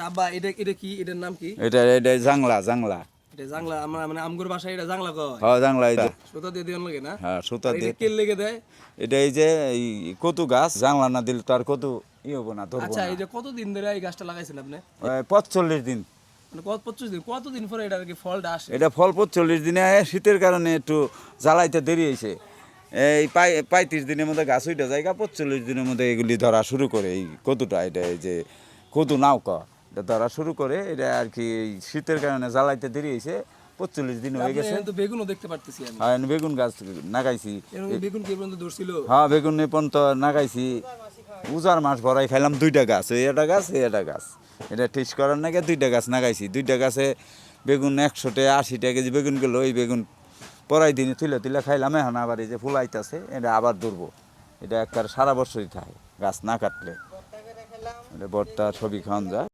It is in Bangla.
আব্বা এটা এটা কি এটার নাম কি? এটা জাংলা জাংলা। এটা জাংলা মানে আমগোর ভাষায় এটা জাংলা কয়। হ্যাঁ জাংলা এটা। সুতা দিয়ে দিন লাগে না? হ্যাঁ সুতা আর দিয়ে। এটা কে লেগে দেয়? এটা এই যে এই কচু গাছ জাংলা না দিলে তো আর কচু হবো না, ধরবো আচ্ছা না। এই যে কতদিন ধরে এই গাছটা লাগাইছেন আপনি? 45 দিন। মানে কত 25 দিন, কতদিন পরে এটা আর কি ফলটা আসে? এটা ফল 45 দিনে শীতের কারণে একটু জ্বালাইতে দেরি হয়েছে। এই 35 দিনের মধ্যে গাছ উঠে যায়, 45 দিনের মধ্যে এগুলি ধরা শুরু করে। এই কদুটা এটা এই যে কদু নাউকা এটা ধরা শুরু করে। এটা আর কি এই শীতের কারণে জ্বালাইতে দেরি হয়েছে, 45 দিন হয়ে গেছে। তো বেগুনও দেখতে পারতেছি আমি। হ্যাঁ বেগুন গাছ নাগাইছি। এরকম বেগুন কি পর্যন্ত ধরছিল? হ্যাঁ বেগুন এ পর্যন্ত নাগাইছি। উজার মাছ ভরাই খাইলাম 2টা গাছ, এই একটা গাছ এই একটা গাছ। এটা ঠিক করার নাকি 2টা গাছ নাগাইছি। 2টা গাছে বেগুন 180 কেজি বেগুন গেল। ওই বেগুন পরাই দিনে তুলে তুলে খাইলাম। এখন আবার এই যে ফুল আইতাছে, এটা আবার ধরবো। এটা একটা সারা বছরই থাকে গাছ না কাটলে। এটা ভর্তা ছবি খাওয়ান যায়।